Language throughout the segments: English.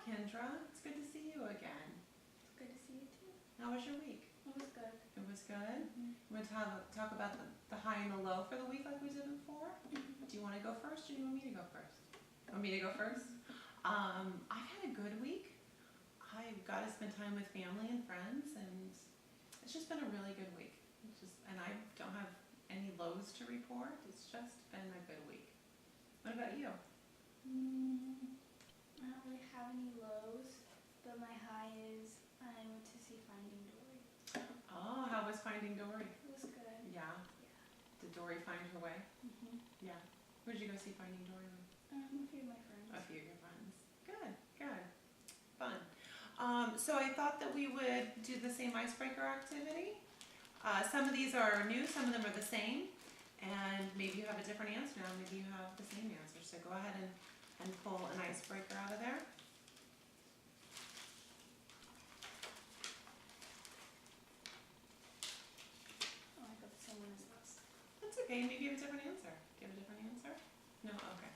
Kendra. It's good to see you again. It's good to see you too. How was your week? It was good. It was good? Mm-hmm. You want to talk about the high and the low for the week like we did before? Do you want to go first or do you want me to go first? Want me to go first? I've had a good week. I've got to spend time with family and friends, and it's just been a really good week. And I don't have any lows to report. It's just been a good week. What about you? I don't really have any lows, but my high is I went to see Finding Dory. Oh, how was Finding Dory? It was good. Yeah. Yeah. Did Dory find her way? Mm-hmm. Yeah. Who did you go see Finding Dory with? A few of my friends. A few of your friends. Good, good. Fun. So I thought that we would do the same icebreaker activity. Some of these are new, some of them are the same, and maybe you have a different answer now, maybe you have the same answer. So go ahead and pull an icebreaker out of there. Oh, I got the same one as last. That's okay, maybe you have a different answer. Do you have a different answer? No? Okay.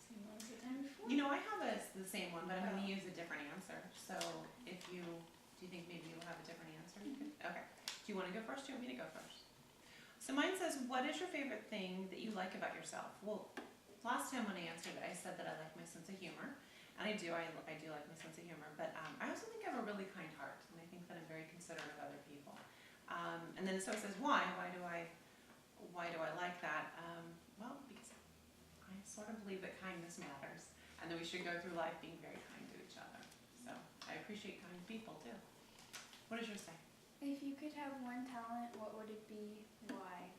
Same one as the time before? You know, I have the same one, but I'm going to use a different answer. So if do you think maybe you'll have a different answer? Okay. Do you want to go first? Do you want me to go first? So mine says, what is your favorite thing that you like about yourself? Well, last time when I answered it, I said that I like my sense of humor. And I do like my sense of humor. But I also think I have a really kind heart. And I think that I'm very considerate of other people. And then so it says, why? Why do I like that? Well, because I sort of believe that kindness matters. And that we should go through life being very kind to each other. So I appreciate kind people too. What does yours say? If you could have one talent, what would it be? Why?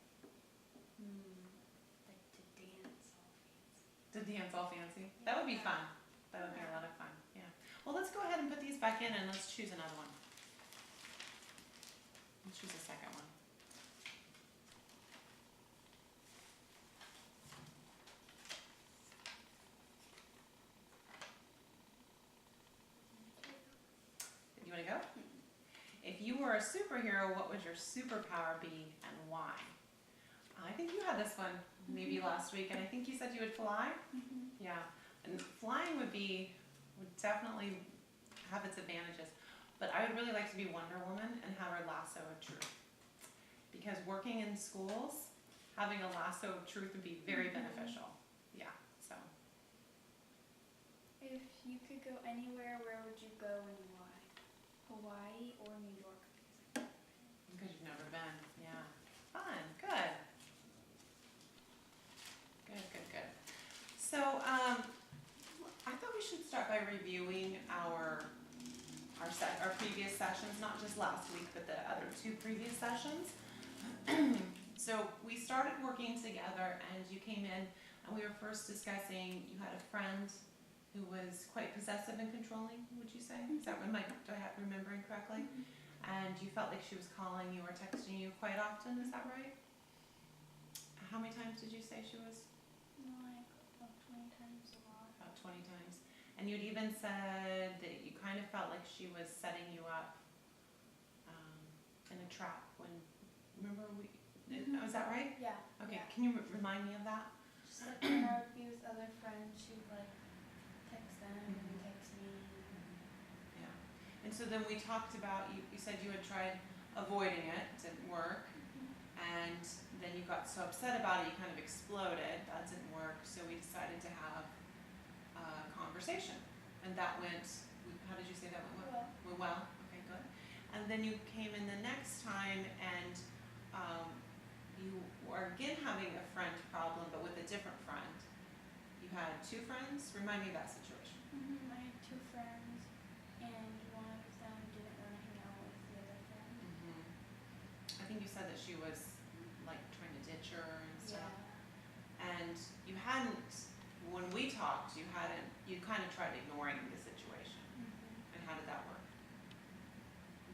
Like to dance all fancy. To dance all fancy? That would be fun. That would be a lot of fun. Yeah. Well, let's go ahead and put these back in and let's choose another one. Let's choose a second one. You want to go? If you were a superhero, what would your superpower be and why? I think you had this one maybe last week, and I think you said you would fly. Yeah, and flying would definitely have its advantages. But I would really like to be Wonder Woman and have her lasso of truth. Because working in schools, having a lasso of truth would be very beneficial. Yeah, so. If you could go anywhere, where would you go and why? Hawaii or New York? Because you've never been, yeah. Fun, good. Good. So, I thought we should start by reviewing our previous sessions, not just last week, but the other two previous sessions. So we started working together, and you came in, and we were first discussing, you had a friend who was quite possessive and controlling, would you say? Is that am I remembering correctly? And you felt like she was calling you or texting you quite often, is that right? How many times did you say she was? Like about 20 times a lot. About 20 times. And you'd even said that you kind of felt like she was setting you up in a trap when, remember was that right? Yeah. Okay, yeah. can you remind me of that? Just like when I would be with other friends, she'd like text them and then text me. Yeah. And so then we talked about, you said you had tried avoiding it, didn't work. And then you got so upset about it, you kind of exploded. That didn't work, so we decided to have a conversation. And that went, how did you say that went well? Went well? Okay, good. And then you came in the next time and you were again having a friend problem, but with a different friend. You had two friends? Remind me of that situation. I had two friends, and one of them didn't want to hang out with the other friend. I think you said that she was like trying to ditch her and stuff. Yeah. And you hadn't, when we talked, you kind of tried ignoring the situation. And how did that work?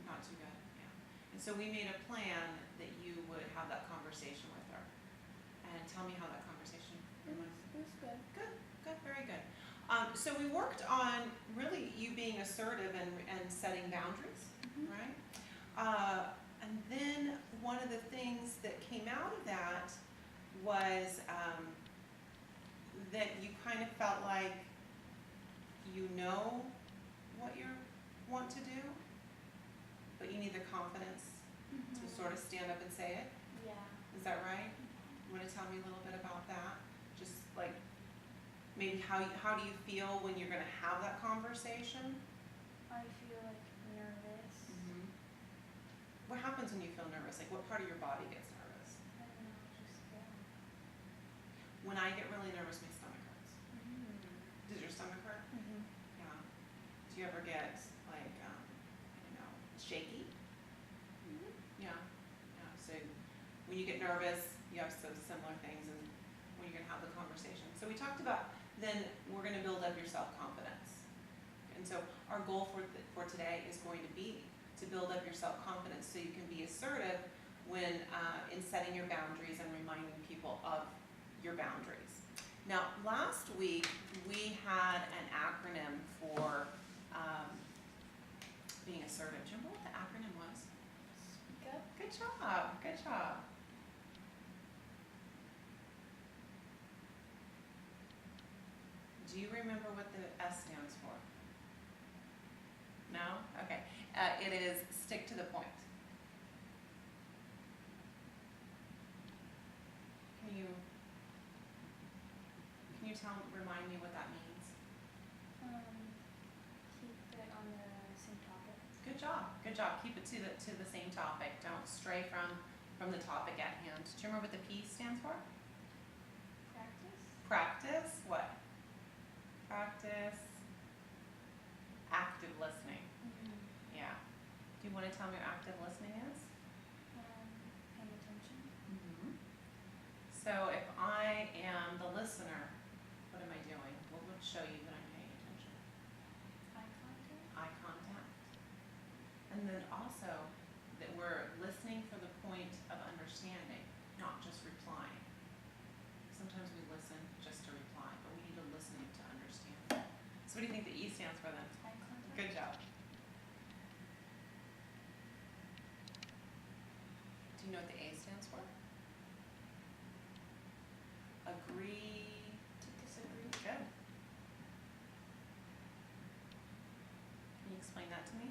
Not too good, yeah. And so we made a plan that you would have that conversation with her. And tell me how that conversation went. It was good. Good, very good. So we worked on really you being assertive and setting boundaries, right? And then one of the things that came out of that was that you kind of felt like you know what you want to do, but you need the confidence to sort of stand up and say it. Yeah. Is that right? You want to tell me a little bit about that? Just like maybe how do you feel when you're going to have that conversation? I feel like nervous. What happens when you feel nervous? Like what part of your body gets nervous? I don't know, just When I get really nervous, my stomach hurts. Does your stomach hurt? Yeah. Do you ever get like, I don't know, shaky? Yeah. Yeah. So when you get nervous, you have some similar things, and when you're going to have the conversation. So we talked about then we're going to build up your self-confidence. And so our goal for today is going to be to build up your self-confidence so you can be assertive when in setting your boundaries and reminding people of your boundaries. Now, last week we had an acronym for being assertive. Do you remember what the acronym was? Speak up. Good job. Good job. Do you remember what the S stands for? No? Okay. It is stick to the point. Can you remind me what that means? Keep it on the same topic. Good job. Good job. Keep it to the same topic. Don't stray from the topic at hand. Do you remember what the P stands for? Practice. Practice what? Practice active listening. Yeah. Do you want to tell me what active listening is? Paying attention. So if I am the listener, what am I doing? What would show you that I'm paying attention? Eye contact. Eye contact. And then also that we're listening for the point of understanding, not just replying. Sometimes we listen just to reply, but we need to listen to understand. So what do you think the E stands for then? Eye contact. Good job. Do you know what the A stands for? Agree. To disagree. Good. Can you explain that to me?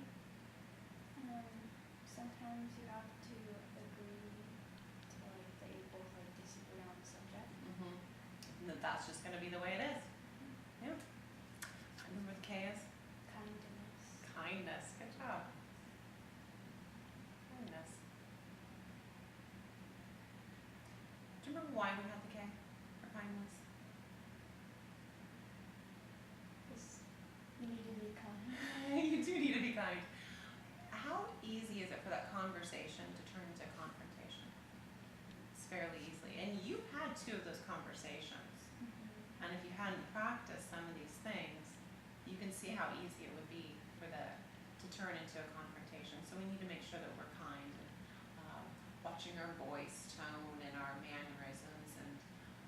Sometimes you have to agree to that you both disagree on the subject. And that's just going to be the way it is. Yeah. Remember what the K is? Kindness. Kindness. Good job. Kindness. Do you remember why we had the K for kindness? Because you need to be kind. You do need to be kind. How easy is it for that conversation to turn into a confrontation? It's fairly easily. And you've had 2 of those conversations. And if you hadn't practiced some of these things, you can see how easy it would be to turn into a confrontation. So we need to make sure that we're kind and watching our voice tone and our mannerisms and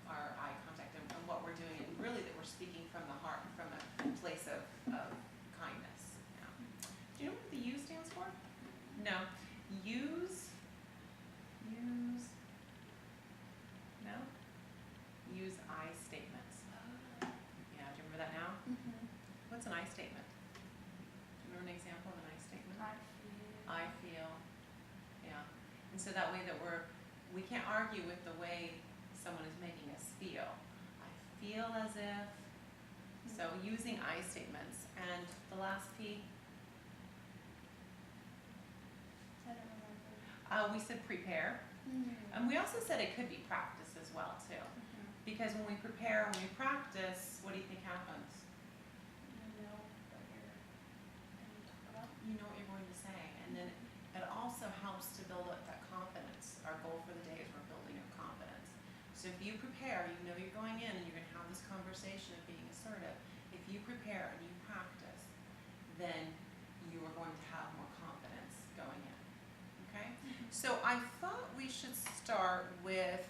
our eye contact and what we're doing, and really that we're speaking from the heart, from a place of kindness. Yeah. Do you know what the U stands for? No. Use. No? Use I statements. Yeah, do you remember that now? What's an I statement? Do you remember an example of an I statement? I feel. Yeah. And so that way that we can't argue with the way someone is making us feel. I feel as if. So using I statements. And the last P? I don't remember. We said prepare. And we also said it could be practice as well too. Because when we prepare, when we practice, what do you think happens? You know what you're going to talk about. You know what you're going to say. And then it also helps to build up that confidence. Our goal for the day is we're building up confidence. So if you prepare, you know you're going in and you're going to have this conversation of being assertive. If you prepare and you practice, then you are going to have more confidence going in. Okay? So I thought we should start with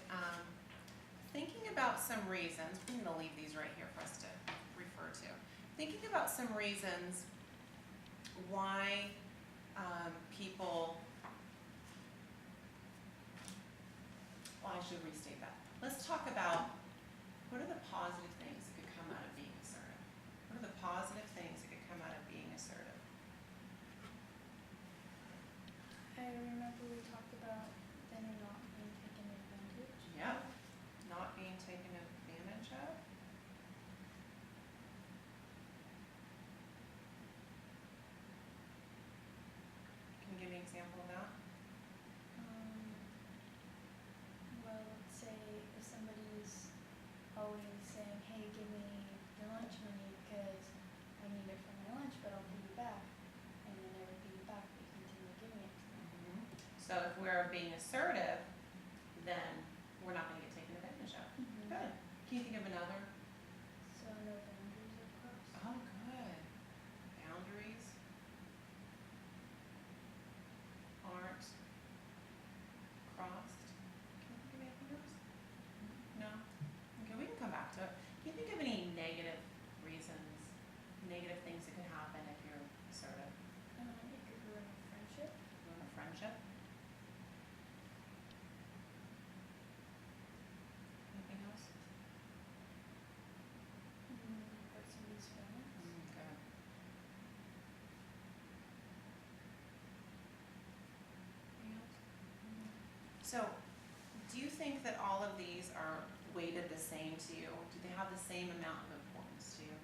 thinking about some reasons. I'm going to leave these right here for us to refer to. Thinking about some reasons why people well, I should restate that. Let's talk about what are the positive things that could come out of being assertive? What are the positive things that could come out of being assertive? I remember we talked about them not being taken advantage. Yep, not being taken advantage of. Can you give me an example of that? Well, let's say if somebody's always saying, hey, give me your lunch money because I need it for my lunch, but I'll pay you back. And they never pay you back, but you continue giving it to them. So if we're being assertive, then we're not going to get taken advantage of. Good. Can you think of another? So no boundaries are crossed. Oh, good. Boundaries aren't crossed. Can you think of anything else? No? Okay, we can come back to it. Can you think of any negative reasons, negative things that could happen if you're assertive? It could ruin a friendship. Ruin a friendship? Anything else? Hurt somebody's feelings. Good. Anything else? So, do you think that all of these are weighted the same to you? Do they have the same amount of importance to you?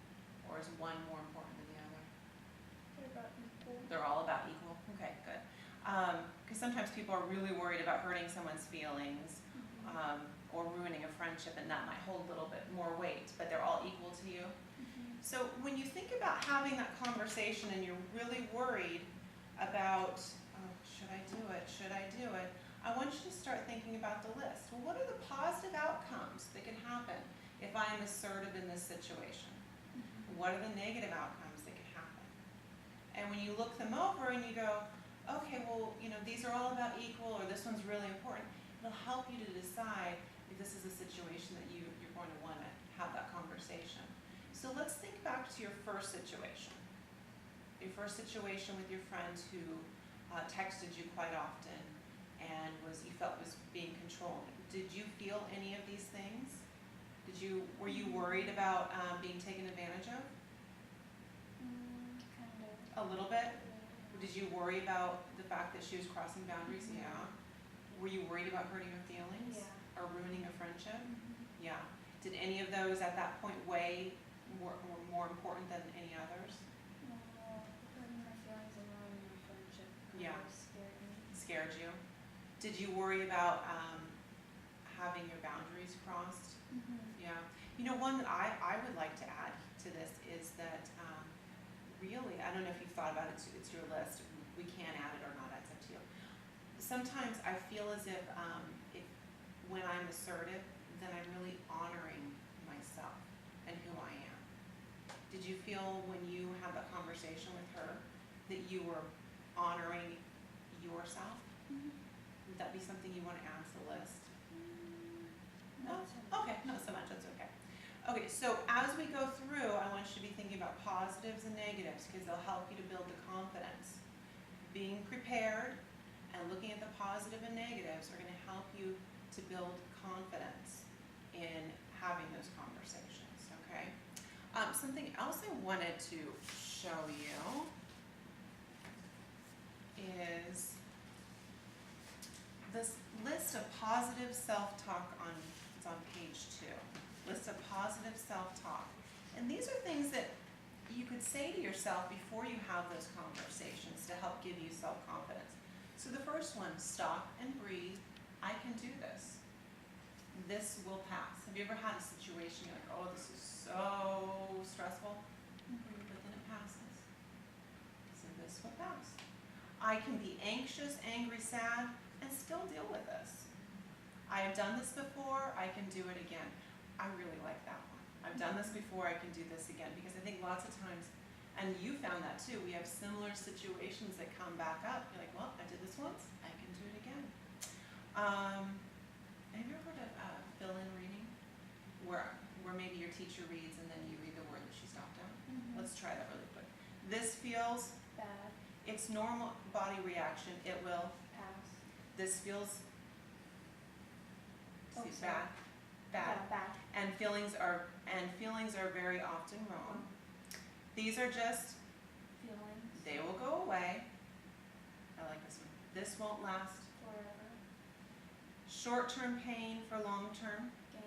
Or is one more important than the other? They're about equal. They're all about equal? Okay, good. Because sometimes people are really worried about hurting someone's feelings or ruining a friendship, and that might hold a little bit more weight, but they're all equal to you. So when you think about having that conversation and you're really worried about, oh, should I do it? Should I do it? I want you to start thinking about the list. Well, what are the positive outcomes that can happen if I am assertive in this situation? What are the negative outcomes that can happen? And when you look them over and you go, okay, well, you know, these are all about equal, or this one's really important, it'll help you to decide if this is a situation that you're going to want to have that conversation. So let's think back to your first situation. Your first situation with your friend who texted you quite often and you felt was being controlling. Did you feel any of these things? Were you worried about being taken advantage of? Kind of. A little bit? Did you worry about the fact that she was crossing boundaries? Yeah. Were you worried about hurting her feelings? Yeah. Or ruining a friendship? Yeah. Did any of those at that point weigh more important than any others? Hurting my feelings and ruining my friendship Yeah. scared me. Scared you? Did you worry about having your boundaries crossed? Yeah. You know, one that I would like to add to this is that really, I don't know if you've thought about it, it's your list. We can add it or not, that's up to you. Sometimes I feel as if when I'm assertive, then I'm really honoring myself and who I am. Did you feel when you had that conversation with her that you were honoring yourself? Would that be something you want to add to the list? No? Okay, not so much, that's okay. Okay, so as we go through, I want you to be thinking about positives and negatives because they'll help you to build the confidence. Being prepared and looking at the positive and negatives are going to help you to build confidence in having those conversations, okay? Something else I wanted to show you is this list of positive self-talk it's on page 2. List of positive self-talk. And these are things that you could say to yourself before you have those conversations to help give you self-confidence. So the first one, stop and breathe. I can do this. This will pass. Have you ever had a situation you're like, oh, this is so stressful? But then it passes. So this will pass. I can be anxious, angry, sad, and still deal with this. I have done this before, I can do it again. I really like that one. I've done this before, I can do this again, because I think lots of times, and you found that too, we have similar situations that come back up. You're like, well, I did this once, I can do it again. Have you ever heard of fill-in reading? Where maybe your teacher reads and then you read the word that she stopped out? Let's try that really quick. This feels Bad. It's normal body reaction. It will Pass. This feels Oh, See, sorry. bad. Yeah, bad. And feelings are very often wrong. These are just, Feelings. they will go away. I like this one. This won't last. Forever. Short-term pain for long-term. Gain.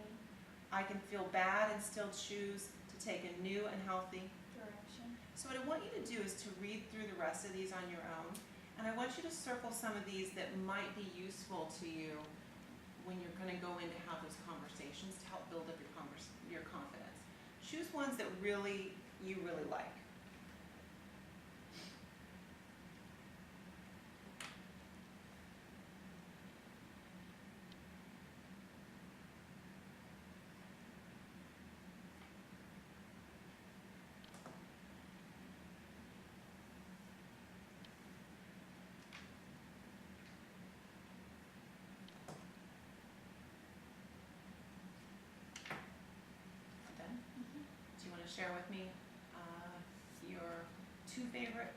I can feel bad and still choose to take a new and healthy. Direction. So what I want you to do is to read through the rest of these on your own, and I want you to circle some of these that might be useful to you when you're going to go in to have those conversations to help build up your confidence. Choose ones that you really like. Done? Do you want to share with me your two favorite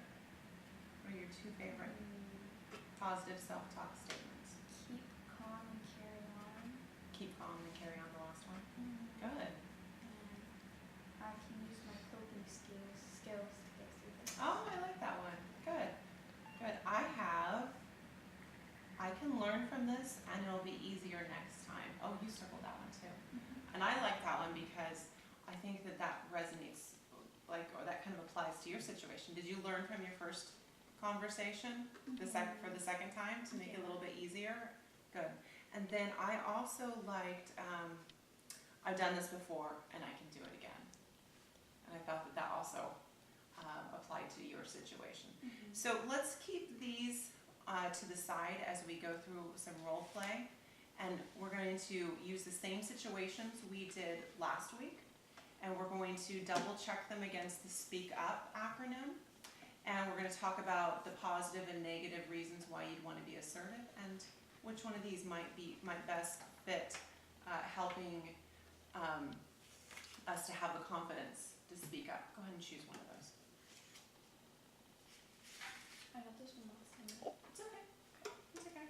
positive self-talk statements? Keep calm and carry on. Keep calm and carry on, the last one. Mm-hmm. Good. And I can use my coping skills to get through this. Oh, I like that one. Good. Good. I can learn from this and it'll be easier next time. Oh, you circled that one too. Mm-hmm. And I like that one because I think that resonates, or that kind of applies to your situation. Did you learn from your first conversation for the second time to make it a little bit easier? Good. And then I also liked, I've done this before and I can do it again. And I felt that also applied to your situation. Mm-hmm. So let's keep these to the side as we go through some role play. And we're going to use the same situations we did last week. And we're going to double check them against the Speak Up acronym. And we're going to talk about the positive and negative reasons why you'd want to be assertive and which one of these might best fit helping us to have the confidence to speak up. Go ahead and choose one of those. I got this one last time. It's okay. It's okay.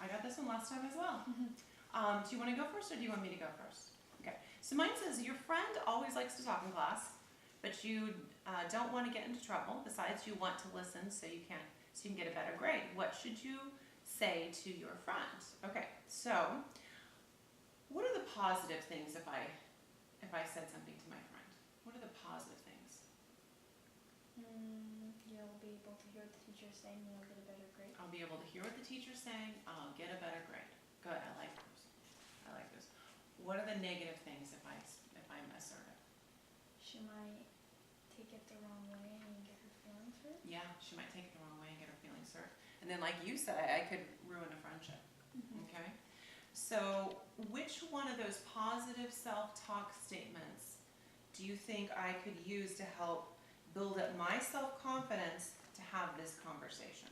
I got this one last time as well. Do you want to go first or do you want me to go first? Okay. So mine says, your friend always likes to talk in class, but you don't want to get into trouble. Besides, you want to listen so you can get a better grade. What should you say to your friend? Okay. So what are the positive things if I said something to my friend? What are the positive things? You'll be able to hear what the teacher is saying and you'll get a better grade. I'll be able to hear what the teacher's saying. I'll get a better grade. Good. I like those. I like those. What are the negative things if I'm assertive? She might take it the wrong way and get her feelings hurt. Yeah, she might take it the wrong way and get her feelings hurt. And then, like you said, I could ruin a friendship. Okay? So, which one of those positive self-talk statements do you think I could use to help build up my self-confidence to have this conversation?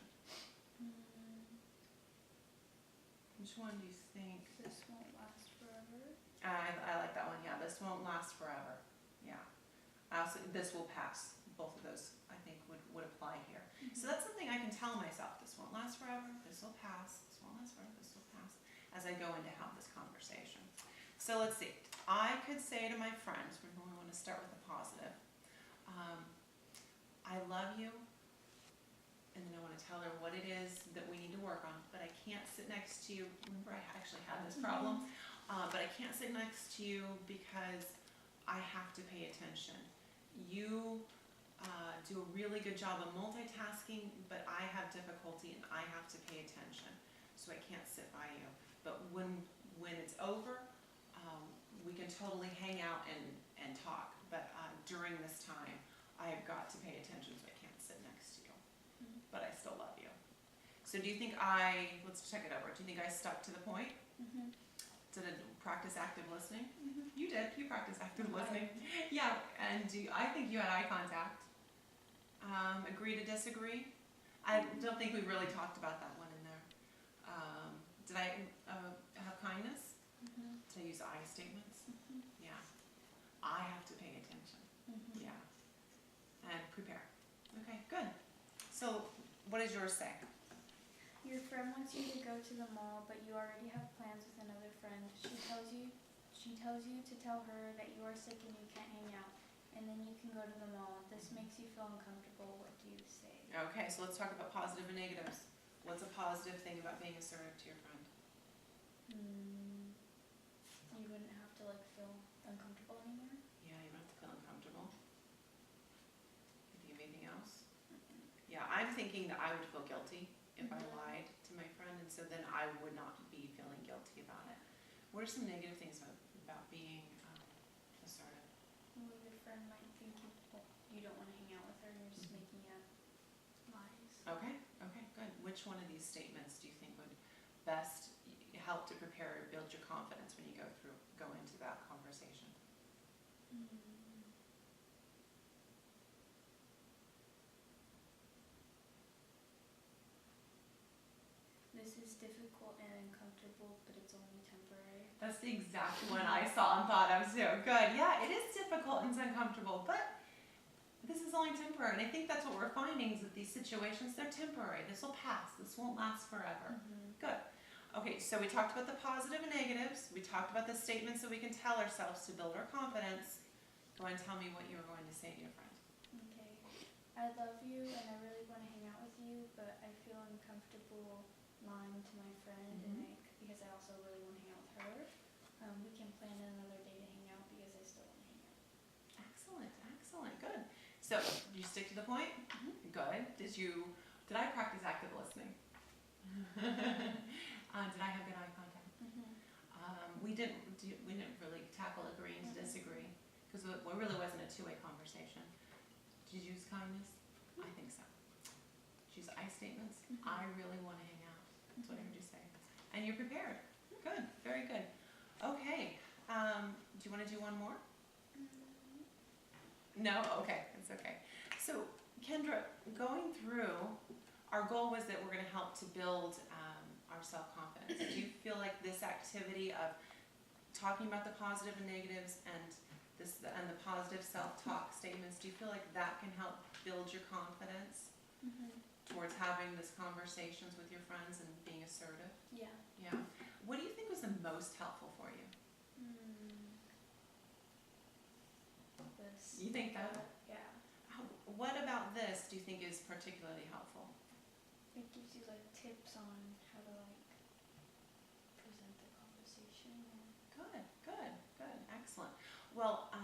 Which one do you think? This won't last forever. I like that one. Yeah, this won't last forever. Yeah. This will pass. Both of those, I think, would apply here. So that's something I can tell myself. This won't last forever. This will pass. This won't last forever. This will pass. As I go in to have this conversation. So let's see. I could say to my friends, we really want to start with the positive. I love you. And then I want to tell her what it is that we need to work on. But I can't sit next to you. Remember, I actually had this problem. But I can't sit next to you because I have to pay attention. You do a really good job of multitasking, but I have difficulty and I have to pay attention. So I can't sit by you. But when it's over, we can totally hang out and talk. But during this time, I've got to pay attention, so I can't sit next to you. But I still love you. So do you think let's check it over. Do you think I stuck to the point? Did I practice active listening? You did. You practiced active listening. Yeah, and I think you had eye contact. Agree to disagree? I don't think we really talked about that one in there. Did I have kindness? Did I use I statements? Yeah. I have to pay attention. Yeah. And prepare. Okay, good. So what does yours say? your friend wants you to go to the mall, but you already have plans with another friend. She tells you to tell her that you are sick and you can't hang out, and then you can go to the mall. This makes you feel uncomfortable. What do you say? Okay, so let's talk about positive and negatives. What's a positive thing about being assertive to your friend? You wouldn't have to like feel uncomfortable anymore. Yeah, you don't have to feel uncomfortable. You think of anything else? Yeah, I'm thinking that I would feel guilty if I lied to my friend, and so then I would not be feeling guilty about it. What are some negative things about being assertive? Well, your friend might think you don't want to hang out with her and you're just making up lies. Okay, good. Which one of these statements do you think would best help to prepare or build your confidence when you go into that conversation? This is difficult and uncomfortable, but it's only temporary. That's the exact one I saw and thought of too. Good. Yeah, it is difficult and it's uncomfortable, but this is only temporary. And I think that's what we're finding is that these situations, they're temporary. This will pass. This won't last forever. Good. Okay, so we talked about the positive and negatives. We talked about the statements that we can tell ourselves to build our confidence. Go ahead and tell me what you were going to say to your friend. Okay. I love you and I really want to hang out with you, but I feel uncomfortable lying to my friend because I also really want to hang out with her. We can plan another day to hang out because I still want to hang out. Excellent, good. So, did you stick to the point? Good. Did I practice active listening? Did I have good eye contact? We didn't really tackle agreeing to disagree because it really wasn't a two-way conversation. Did you use kindness? I think so. Did you use I statements? I really want to hang out. That's what I heard you say. And you're prepared. Good, very good. Okay, do you want to do one more? No? Okay, it's okay. So, Kendra, going through, our goal was that we're going to help to build our self-confidence. Do you feel like this activity of talking about the positive and negatives and the positive self-talk statements, do you feel like that can help build your confidence towards having these conversations with your friends and being assertive? Yeah. Yeah. What do you think was the most helpful for you? This. You think that? Yeah. What about this do you think is particularly helpful? It gives you like tips on how to like present the conversation. Good, excellent. Well,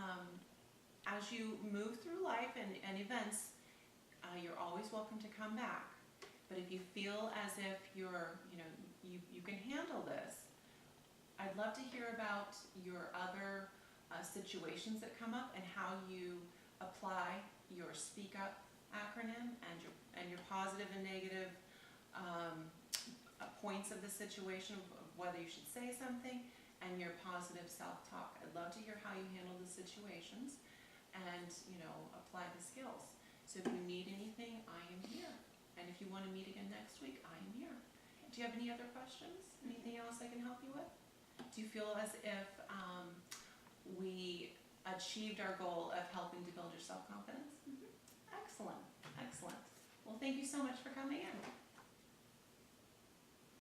as you move through life and events, you're always welcome to come back. But if you feel as if you can handle this, I'd love to hear about your other situations that come up and how you apply your Speak Up acronym and your positive and negative points of the situation, of whether you should say something, and your positive self-talk. I'd love to hear how you handle the situations and apply the skills. So if you need anything, I am here. And if you want to meet again next week, I am here. Do you have any other questions? Anything else I can help you with? Do you feel as if we achieved our goal of helping to build your self-confidence? Excellent. Well, thank you so much for coming in.